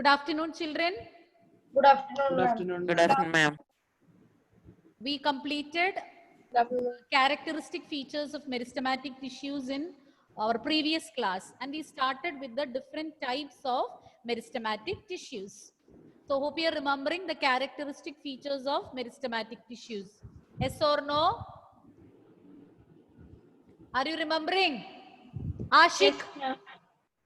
Good afternoon, children. Good afternoon, Good ma'am. afternoon, Good ma'am. afternoon, ma'am. We completed Good afternoon. characteristic features of meristematic tissues in our previous class, and we started with the different types of meristematic tissues. So hope you are remembering the characteristic features of meristematic tissues. Yes or no? Are you remembering? Ashik?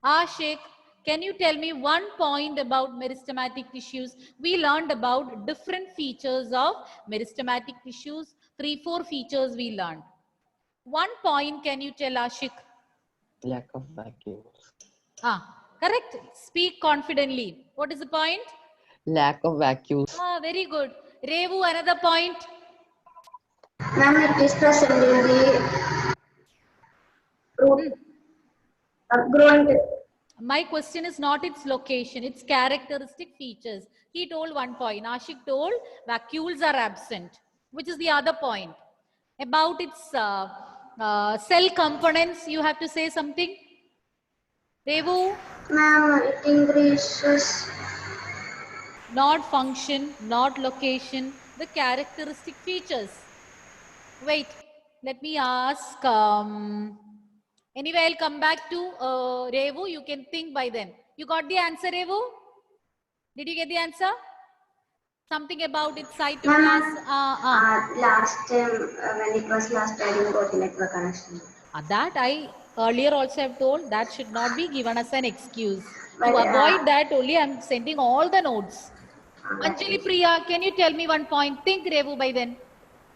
Ashik, can you tell me one point about meristematic tissues? We learned about different features of meristematic tissues. 3-4 features we learned. One point can you tell, Ashik? Lack of vacuums. Correct. Speak confidently. What is the point? Lack of vacuums. Very good. Revu, another point. Ma'am, it is present in the root, growing. My question is not its location, its characteristic features. He told one point. Ashik told vacuoles are absent. Which is the other point? About its cell components, you have to say something. Revu, Ma'am, it increases. not function, not location, the characteristic features. Wait, let me ask. Anyway, I'll come back to Revu. You can think by then. You got the answer, Revu? Did you get the answer? Something about its cytoplasm. Last time, when it was last, I didn't got the network connection. That I earlier also have told that should not be given as an excuse. But, To avoid that only, I'm sending all the notes. Anjali Priya, can you tell me one point? Think Revu by then.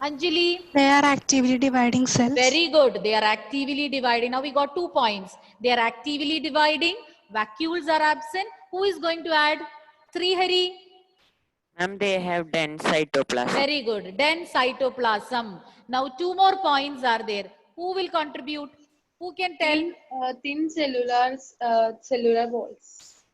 Anjali. They are actively dividing cells. Very good. They are actively dividing. Now we got 2 points. They are actively dividing. Vacuoles are absent. Who is going to add? Srihari. Ma'am, they have dense cytoplasm. Very good. Dense cytoplasm. Now 2 more points are there. Who will contribute? Who can tell? Thin cellular walls.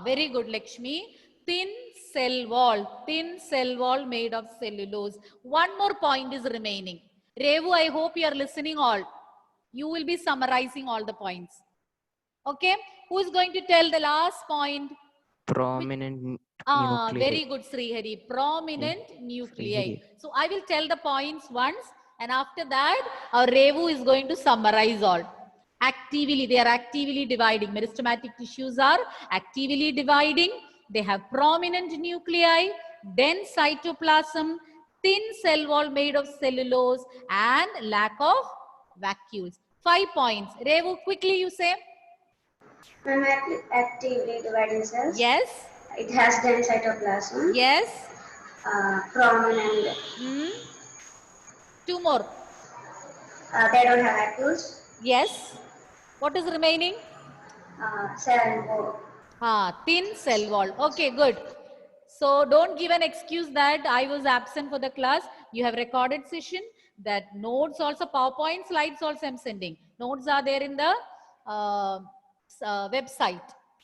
Very good, Lakshmi. Thin cell wall made of cellulose. One more point is remaining. Revu, I hope you are listening all. You will be summarizing all the points. Okay, who is going to tell the last point? Prominent nuclei. Very good, Srihari. Prominent nuclei. So I will tell the points once, and after that, our Revu is going to summarize all. Actively, they are actively dividing. Meristematic tissues are actively dividing. They have prominent nuclei, dense cytoplasm, thin cell wall made of cellulose, and lack of vacuoles. 5 points. Revu, quickly you say. Ma'am, actively dividing cells. Yes. It has dense cytoplasm. Yes. Prominent. 2 more. They don't have vacuoles. Yes. What is remaining? Cell wall. Thin cell wall. Okay, good. So don't give an excuse that I was absent for the class. You have recorded session. That notes also, PowerPoint slides also I'm sending. Notes are there in the website.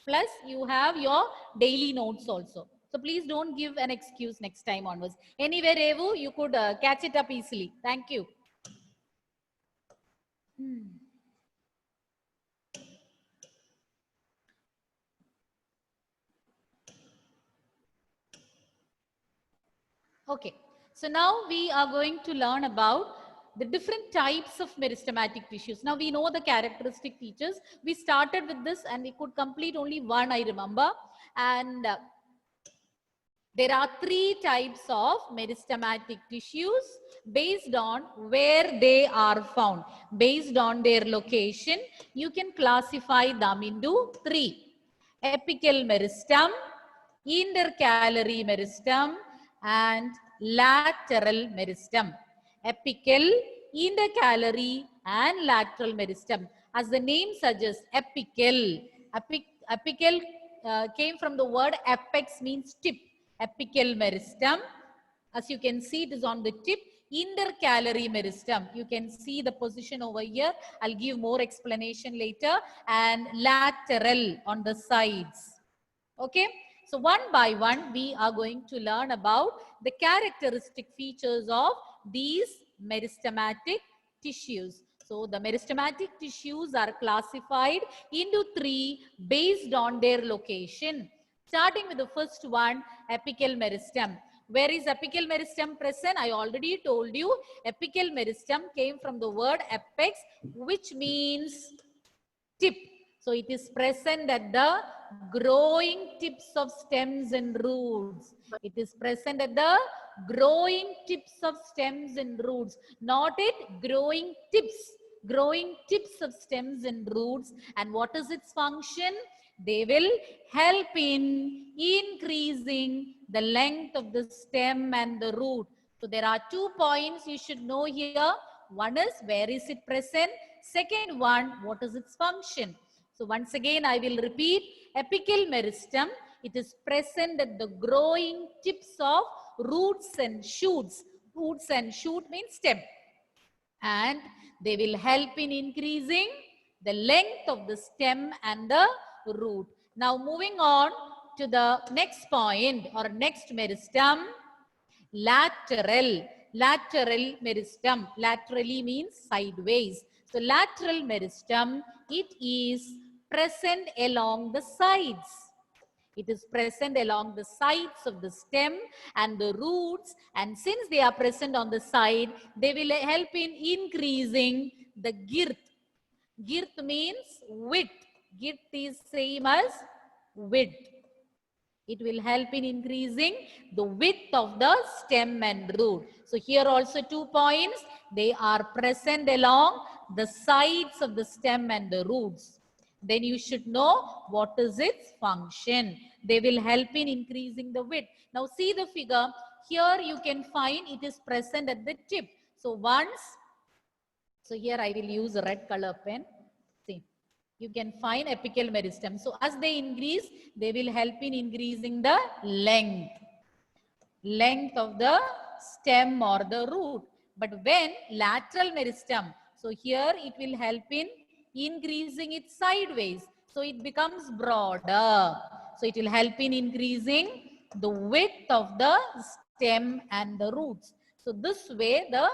Plus you have your daily notes also. So please don't give an excuse next time onwards. Anyway, Revu, you could catch it up easily. Thank you. Okay, so now we are going to learn about the different types of meristematic tissues. Now we know the characteristic features. We started with this and we could complete only one, I remember. And there are 3 types of meristematic tissues based on where they are found. Based on their location, you can classify them into 3. Apical meristem, intercalary meristem, and lateral meristem. Apical, intercalary, and lateral meristem. As the name suggests, apical. Apical came from the word apex, means tip. Apical meristem. As you can see, it is on the tip. Intercalary meristem. You can see the position over here. I'll give more explanation later. And lateral on the sides. Okay. So one by one, we are going to learn about the characteristic features of these meristematic tissues. So the meristematic tissues are classified into 3 based on their location. Starting with the first one, apical meristem. Where is apical meristem present? I already told you apical meristem came from the word apex, which means tip. So it is present at the growing tips of stems and roots. It is present at the growing tips of stems and roots, not it growing tips of stems and roots. And what is its function? They will help in increasing the length of the stem and the root. So there are 2 points you should know here. One is where is it present? Second one, what is its function? So once again, I will repeat, apical meristem, it is present at the growing tips of roots and shoots. Roots and shoot means stem. And they will help in increasing the length of the stem and the root. Now moving on to the next point or next meristem, lateral. Lateral meristem. Laterally means sideways. So lateral meristem, it is present along the sides. It is present along the sides of the stem and the roots, and since they are present on the side, they will help in increasing the girth. Girth means width. Girth is same as width. It will help in increasing the width of the stem and root. So here also 2 points. They are present along the sides of the stem and the roots. Then you should know what is its function. They will help in increasing the width. Now see the figure. Here you can find it is present at the tip. So here I will use a red color pen. See, you can find apical meristem. So as they increase, they will help in increasing the length of the stem or the root. But when lateral meristem, so here it will help in increasing it sideways. So it becomes broader. So it will help in increasing the width of the stem and the roots. So this way the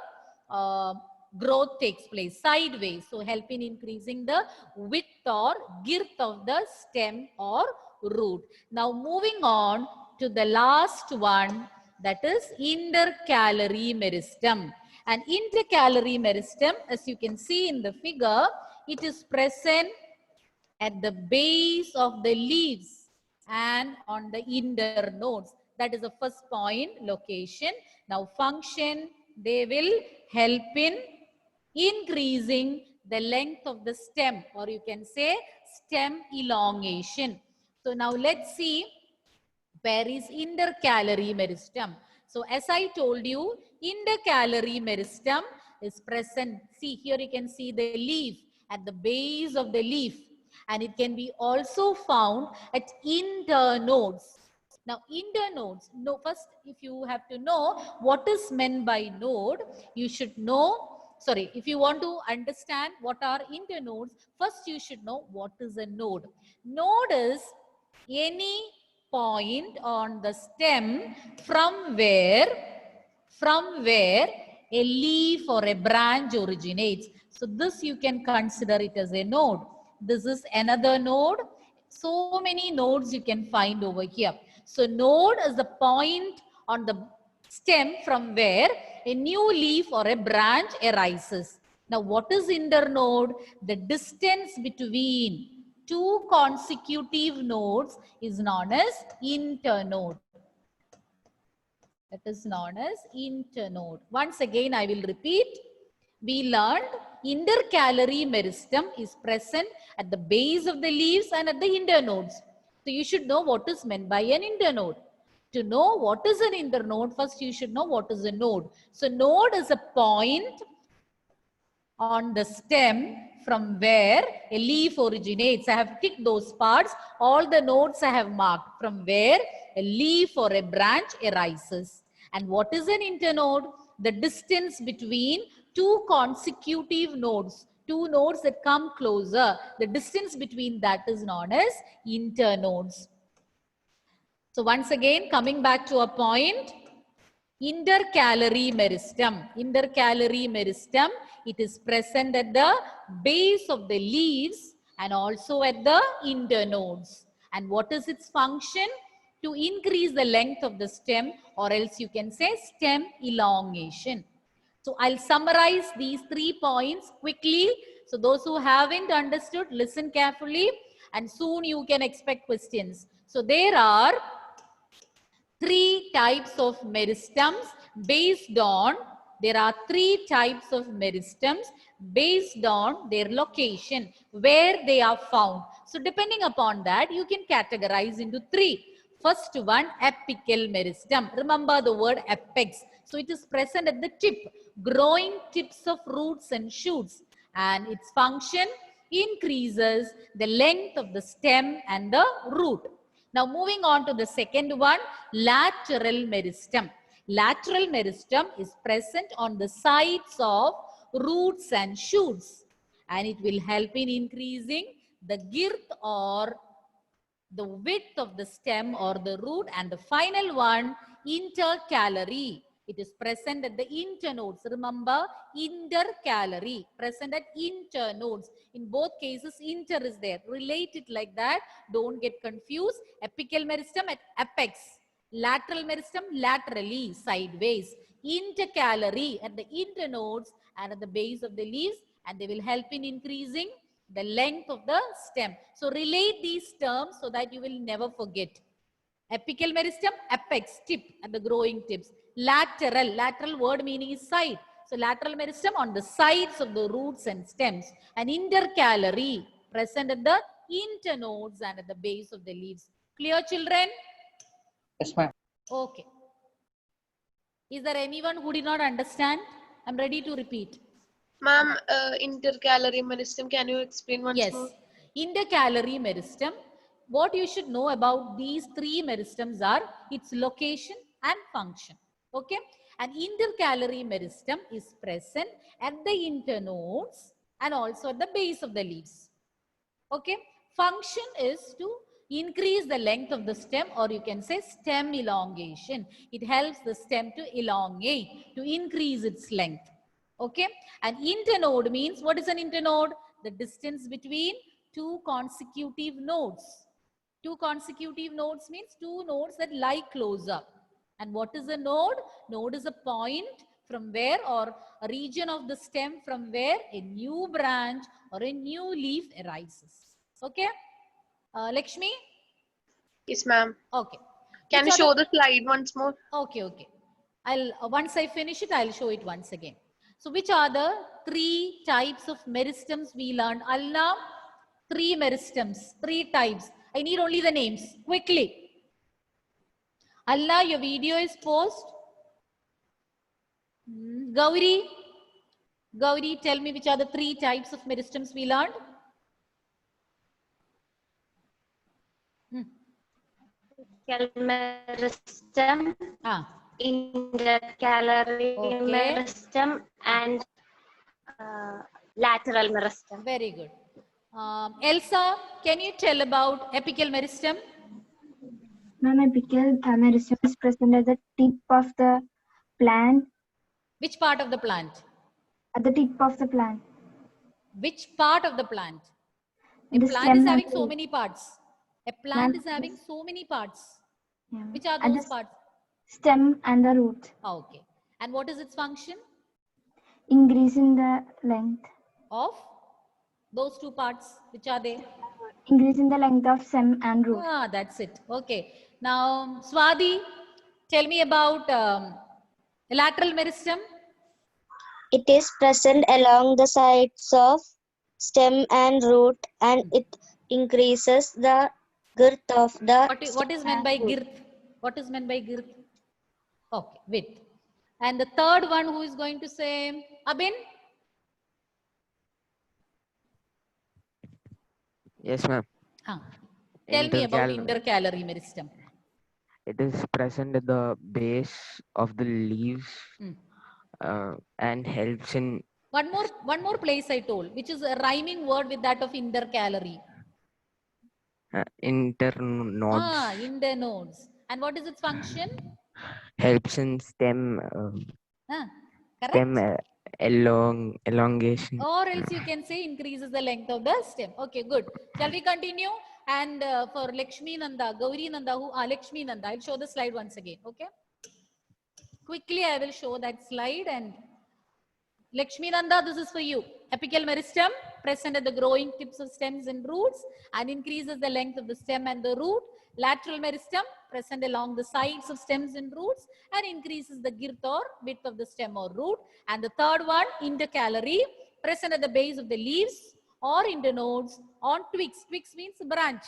growth takes place sideways. So help in increasing the width or girth of the stem or root. Now moving on to the last one, that is intercalary meristem. And intercalary meristem, as you can see in the figure, it is present at the base of the leaves and on the internodes. That is the first point, location. Now function, they will help in increasing the length of the stem, or you can say stem elongation. So now let's see where is intercalary meristem. So as I told you, intercalary meristem is present. See here you can see the leaf at the base of the leaf, and it can be also found at internodes. Now internodes, first if you have to know what is meant by node, you should know, if you want to understand what are internodes, first you should know what is a node. Node is any point on the stem from where a leaf or a branch originates. So this you can consider it as a node. This is another node. So many nodes you can find over here. So node is the point on the stem from where a new leaf or a branch arises. Now what is internode? The distance between two consecutive nodes is known as internode. That is known as internode. Once again, I will repeat. We learned intercalary meristem is present at the base of the leaves and at the internodes. So you should know what is meant by an internode. To know what is an internode, first you should know what is a node. So node is a point on the stem from where a leaf originates. I have ticked those parts. All the nodes I have marked from where a leaf or a branch arises. And what is an internode? The distance between two consecutive nodes, two nodes that come closer. The distance between that is known as internodes. So once again, coming back to a point, intercalary meristem. Intercalary meristem, it is present at the base of the leaves and also at the internodes. And what is its function? to increase the length of the stem, or else you can say stem elongation. So I'll summarize these 3 points quickly. So those who haven't understood, listen carefully, and soon you can expect questions. So there are 3 types of meristems based on, there are 3 types of meristems based on their location, where they are found. So depending upon that, you can categorize into 3. First one, apical meristem. Remember the word apex. So it is present at the tip, growing tips of roots and shoots, and its function increases the length of the stem and the root. Now moving on to the second one, lateral meristem. Lateral meristem is present on the sides of roots and shoots, and it will help in increasing the girth or the width of the stem or the root. And the final one, intercalary. It is present at the internodes. Remember, intercalary, present at internodes. In both cases, inter is there. Relate it like that. Don't get confused. Apical meristem at apex. Lateral meristem laterally, sideways. Intercalary at the internodes and at the base of the leaves, and they will help in increasing the length of the stem. So relate these terms so that you will never forget. Apical meristem, apex, tip at the growing tips. Lateral, lateral word meaning is side. So lateral meristem on the sides of the roots and stems. And intercalary, present at the internodes and at the base of the leaves. Clear, children? Yes, ma'am. Okay. Is there anyone who did not understand? I'm ready to repeat. Ma'am, intercalary meristem, can you explain once Yes. more? Intercalary meristem. What you should know about these 3 meristems are its location and function. Okay. An intercalary meristem is present at the internodes and also at the base of the leaves. Okay. Function is to increase the length of the stem, or you can say stem elongation. It helps the stem to elongate, to increase its length. Okay. An internode means, what is an internode? The distance between 2 consecutive nodes. 2 consecutive nodes means 2 nodes that lie closer. And what is a node? Node is a point from where, or a region of the stem from where a new branch or a new leaf arises. Okay. Lakshmi? Yes, ma'am. Okay. Can you Which show other- the slide once more? Okay, okay. I'll once I finish it, I'll show it once again. So which are the 3 types of meristems we learned? Alna, 3 meristems, 3 types. I need only the names quickly. Allah, your video is paused. Gauri, Gauri, tell me which are the 3 types of meristems we learned? meristem, Ah, intercalary Okay. meristem, and lateral meristem. very good. Elsa, can you tell about apical meristem? Ma'am, apical meristem is present at the tip of the plant. Which part of the plant? At the tip of the plant. Which part of the plant? A The plant stem is and having so root. many parts. A plant Ma'am, is having so many parts. Yeah. Which are At those the parts? stem and the root. Okay. And what is its function? Increasing the length. Of those 2 parts, which are they? Increasing the length of stem and root. Ah, that's it. Okay. Now, Swadi, tell me about lateral meristem. It is present along the sides of stem and root, and it increases the girth of the What is meant by girth? What is meant by girth? Okay, width. And the third one, who is going to say? Abin? Yes, ma'am. Tell me about Intercal- intercalary meristem. It is present at the base of the leaves Hmm. and helps in One more place I told, which is a rhyming word with that of intercalary. internodes. Internodes. And what is its function? Helps in stem Correct? stem elongation. Or else you can say increases the length of the stem. Okay, good. Shall we continue? And for Lakshmi Nanda, Gauri Nanda, Lakshmi Nanda, I'll show the slide once again. Okay. Quickly, I will show that slide. And Lakshmi Nanda, this is for you. Apical meristem present at the growing tips of stems and roots and increases the length of the stem and the root. Lateral meristem present along the sides of stems and roots and increases the girth or width of the stem or root. And the third one, intercalary, present at the base of the leaves or internodes on twigs. Twigs means branch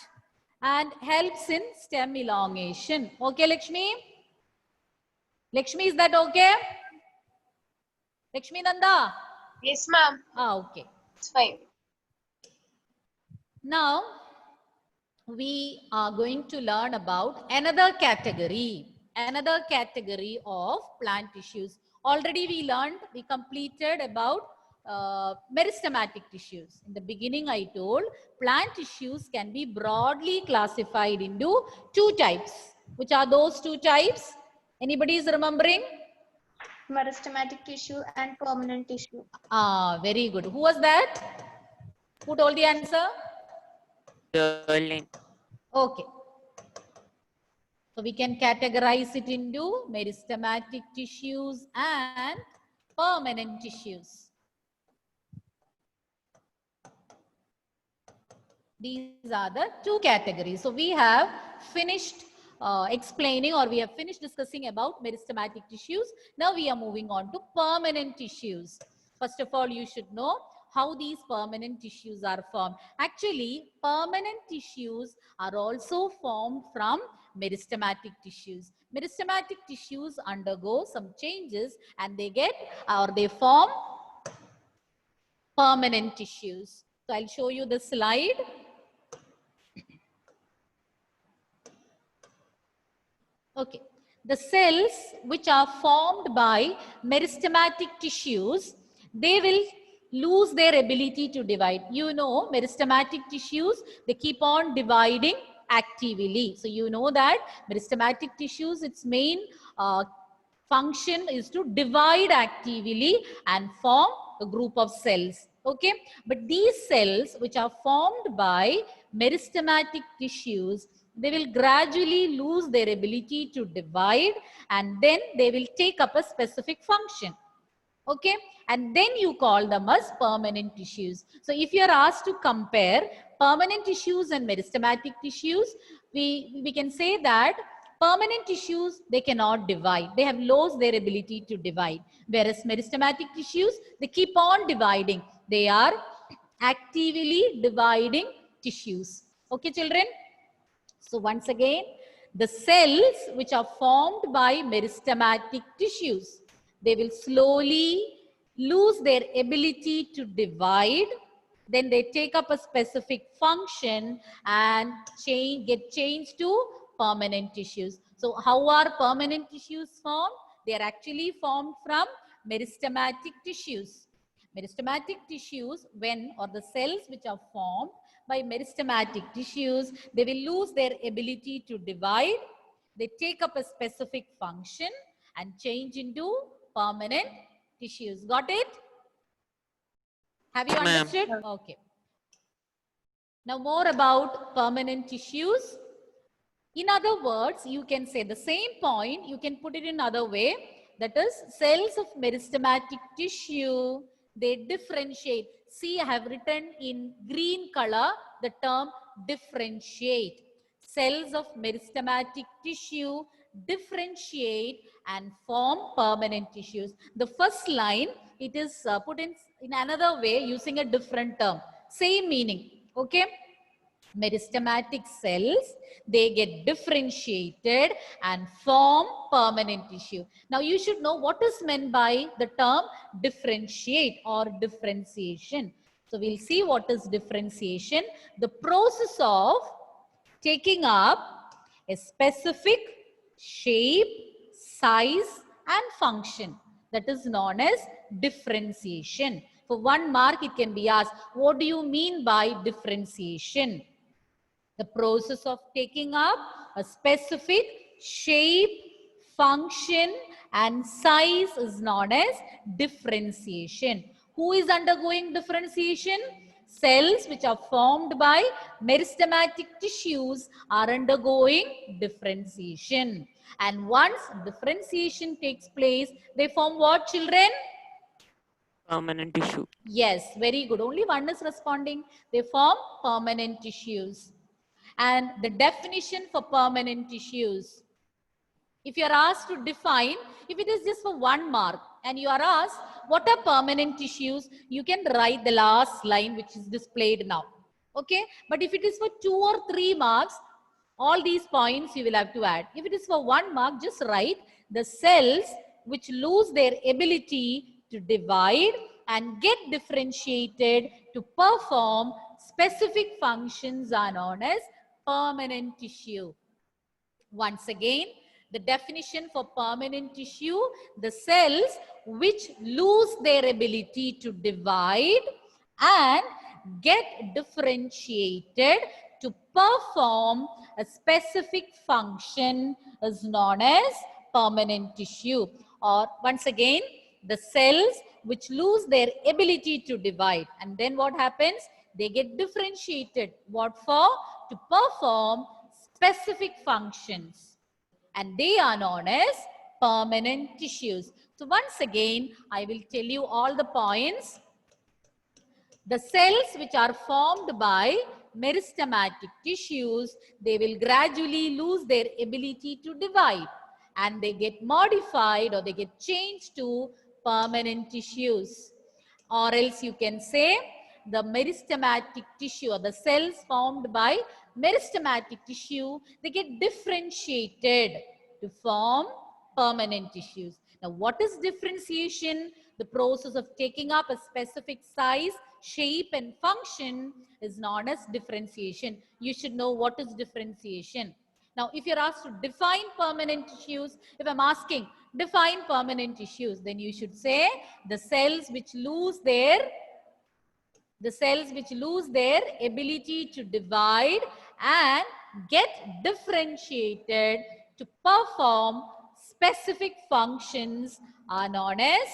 and helps in stem elongation. Okay, Lakshmi? Lakshmi, is that okay? Lakshmi Nanda? Yes, ma'am. Okay. It's fine. Now, we are going to learn about another category of plant tissues. Already we completed about meristematic tissues. In the beginning, I told plant tissues can be broadly classified into two types. Which are those two types? Anybody is remembering? Meristematic tissue and permanent tissue. Very good. Who was that? Who told the answer? Darling. Okay. So we can categorize it into meristematic tissues and permanent tissues. These are the two categories. So we have finished explaining, or we have finished discussing about meristematic tissues. Now we are moving on to permanent tissues. First of all, you should know how these permanent tissues are formed. Actually, permanent tissues are also formed from meristematic tissues. Meristematic tissues undergo some changes and they form permanent tissues. So I'll show you the slide. Okay, the cells which are formed by meristematic tissues, they will lose their ability to divide. You know, meristematic tissues, they keep on dividing actively. So you know that meristematic tissues, its main function is to divide actively and form a group of cells. Okay, but these cells which are formed by meristematic tissues, they will gradually lose their ability to divide and then they will take up a specific function. Okay, and then you call them as permanent tissues. So if you are asked to compare permanent tissues and meristematic tissues, we can say that permanent tissues, they cannot divide. They have lost their ability to divide. Whereas meristematic tissues, they keep on dividing. They are actively dividing tissues. Okay, children? So once again, the cells which are formed by meristematic tissues, they will slowly lose their ability to divide. Then they take up a specific function and get changed to permanent tissues. So how are permanent tissues formed? They are actually formed from meristematic tissues. Meristematic tissues, the cells which are formed by meristematic tissues, they will lose their ability to divide. They take up a specific function and change into permanent tissues. Got it? Have you understood? Okay. Now more about permanent tissues. In other words, you can say the same point, you can put it in another way. That is, cells of meristematic tissue, they differentiate. See, I have written in green color the term differentiate. Cells of meristematic tissue differentiate and form permanent tissues. The first line, it is put in another way using a different term. Same meaning. Okay. Meristematic cells, they get differentiated and form permanent tissue. Now you should know what is meant by the term differentiate or differentiation. So we'll see what is differentiation. The process of taking up a specific shape, size and function, that is known as differentiation. For 1 mark, it can be asked, what do you mean by differentiation? The process of taking up a specific shape, function and size is known as differentiation. Who is undergoing differentiation? Cells which are formed by meristematic tissues are undergoing differentiation. And once differentiation takes place, they form what, children? Permanent tissue. Yes, very good. Only one is responding. They form permanent tissues. And the definition for permanent tissues. If you are asked to define, if it is just for 1 mark and you are asked what are permanent tissues, you can write the last line which is displayed now. Okay. But if it is for 2 or 3 marks, all these points you will have to add. If it is for 1 mark, just write the cells which lose their ability to divide and get differentiated to perform specific functions are known as permanent tissue. Once again, the definition for permanent tissue, the cells which lose their ability to divide and get differentiated to perform a specific function is known as permanent tissue. Or once again, the cells which lose their ability to divide, and then what happens? They get differentiated. What for? To perform specific functions, and they are known as permanent tissues. So once again, I will tell you all the points. The cells which are formed by meristematic tissues, they will gradually lose their ability to divide and they get modified or they get changed to permanent tissues. Or else you can say the meristematic tissue or the cells formed by meristematic tissue, they get differentiated to form permanent tissues. Now, what is differentiation? The process of taking up a specific size, shape and function is known as differentiation. You should know what is differentiation. Now, if you're asked to define permanent tissues, if I'm asking define permanent tissues, then you should say the cells which lose their ability to divide and get differentiated to perform specific functions are known as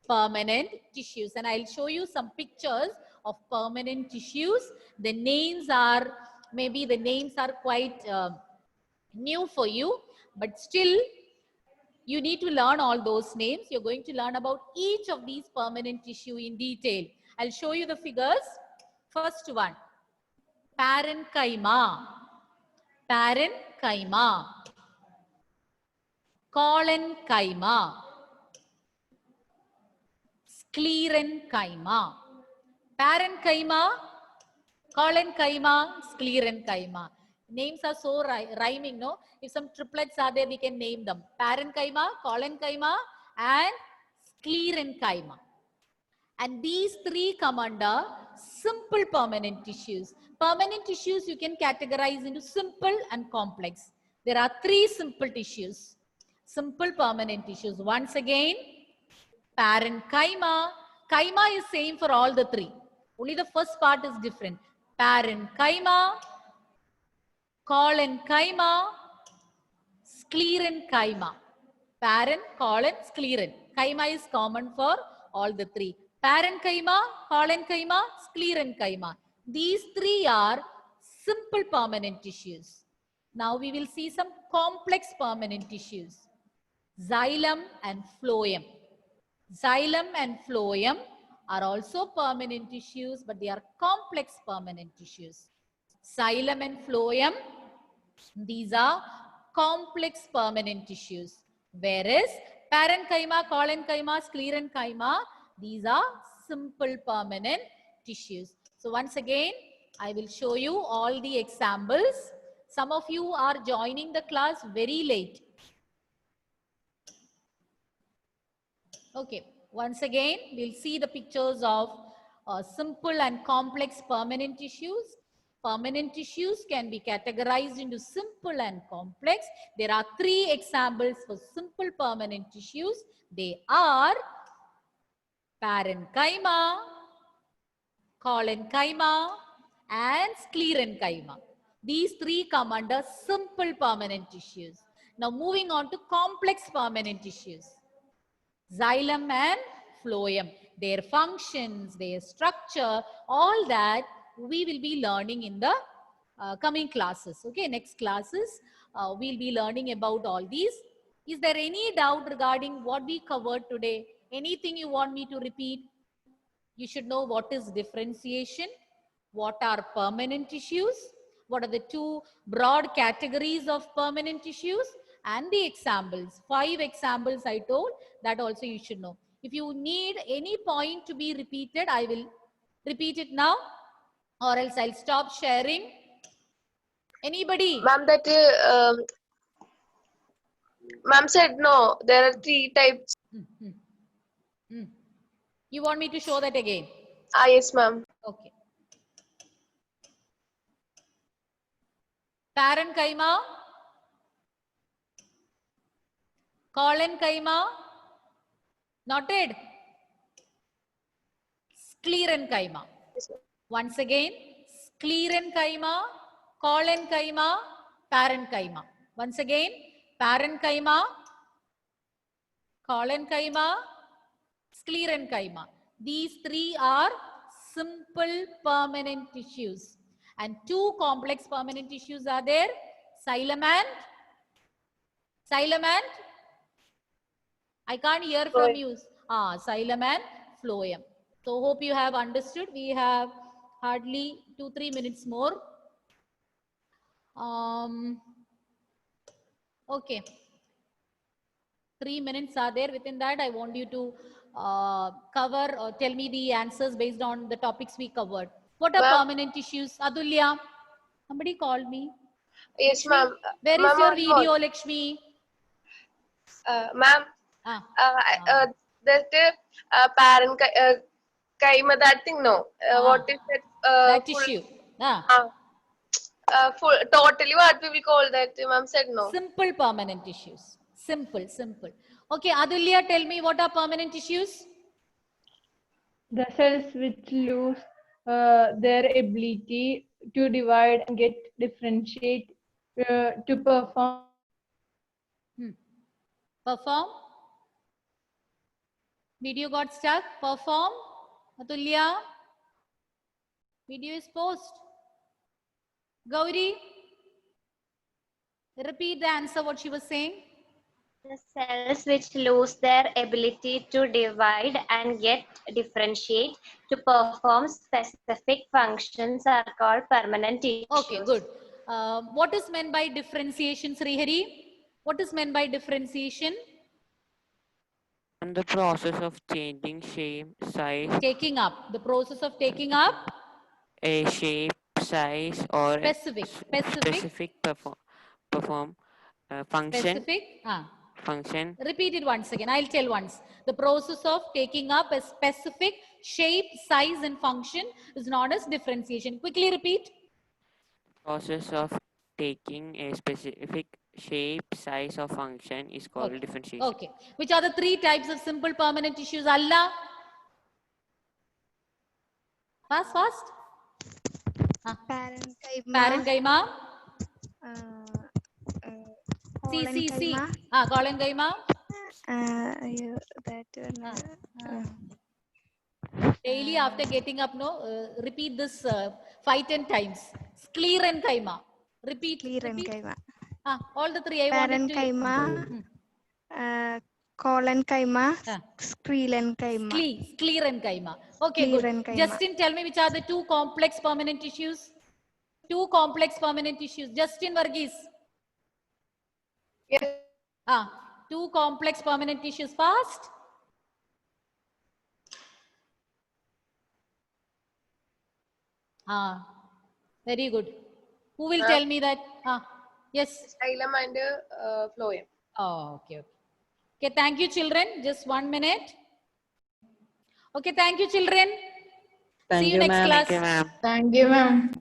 permanent tissues. And I'll show you some pictures of permanent tissues. The names are, maybe the names are quite new for you, but still you need to learn all those names. You're going to learn about each of these permanent tissue in detail. I'll show you the figures. First one, parenchyma, collenchyma, sclerenchyma. Parenchyma, collenchyma, sclerenchyma. Names are so rhyming, no? If some triplets are there, we can name them. Parenchyma, collenchyma, and sclerenchyma. And these three come under simple permanent tissues. Permanent tissues you can categorize into simple and complex. There are three simple tissues. Simple permanent tissues. Once again, parenchyma. Chyma is same for all the three. Only the first part is different. Parenchyma, collenchyma, sclerenchyma. Paren, colon, scleren. Chyma is common for all the three. Parenchyma, collenchyma, sclerenchyma. These three are simple permanent tissues. Now we will see some complex permanent tissues. Xylem and phloem. Xylem and phloem are also permanent tissues, but they are complex permanent tissues. Xylem and phloem, these are complex permanent tissues. Whereas parenchyma, collenchyma, sclerenchyma, these are simple permanent tissues. So once again, I will show you all the examples. Some of you are joining the class very late. Okay, once again, we'll see the pictures of simple and complex permanent tissues. Permanent tissues can be categorized into simple and complex. There are three examples for simple permanent tissues. They are parenchyma, collenchyma, and sclerenchyma. These three come under simple permanent tissues. Now moving on to complex permanent tissues. Xylem and phloem. their functions, their structure, all that we will be learning in the coming classes. Okay, next classes, we'll be learning about all these. Is there any doubt regarding what we covered today? Anything you want me to repeat? You should know what is differentiation, what are permanent tissues, what are the two broad categories of permanent tissues, and the examples. 5 examples I told, that also you should know. If you need any point to be repeated, I will repeat it now, or else I'll stop sharing. Anybody? Ma'am, ma'am said no. There are 3 types. You want me to show that again? Yes, ma'am. Okay. Parenchyma, collenchyma, noted. Sclerenchyma. Yes, ma'am. Once again, sclerenchyma, collenchyma, parenchyma. Once again, parenchyma, collenchyma, sclerenchyma. These 3 are simple permanent tissues. And 2 complex permanent tissues are there. Xylem and I can't hear from you. Xylem and phloem. So hope you have understood. We have hardly 2-3 minutes more. Okay. 3 minutes are there. Within that, I want you to cover or tell me the answers based on the topics we covered. What are permanent tissues? Adulya, somebody called me. Yes, Lakshmi, ma'am. where is your video, Lakshmi? Ma'am, that kaima, that thing, no. What is that? That tissue. Totally, what we will call that? Ma'am said no. Simple permanent tissues. Simple. Okay, Adulya, tell me what are permanent tissues? The cells which lose their ability to divide and get differentiate to perform. Perform. Video got stuck. Perform. Atulya. Video is paused. Gauri. Repeat the answer what she was saying. The cells which lose their ability to divide and get differentiate to perform specific functions are called permanent tissues. Okay, good. What is meant by differentiation, Srihari? What is meant by differentiation? And the process of changing shape, size. Taking up. The process of taking up. A shape, size, or specific perform function. Specific. Function. Repeat it once again. I'll tell once. The process of taking up a specific shape, size, and function is known as differentiation. Quickly repeat. Process of taking a specific shape, size, or function is called differentiation. Okay. Which are the 3 types of simple permanent tissues? Allah? Fast. Parenchyma. C. Collenchyma. Daily after getting up, repeat this 5-10 times. Sclerenchyma. Repeat. All the 3 I wanted to. Parenchyma, collenchyma, Sclerenchyma. Okay, good. Justin, tell me which are the 2 complex permanent tissues? 2 complex permanent tissues. Justin Varghese. Yes. 2 complex permanent tissues. Fast. Very good. Who will tell me that? Yes. Xylem and phloem. Okay. Okay, thank you, children. Just 1 minute. Okay, thank you, children. See you next class. Thank you, ma'am. Thank you, ma'am.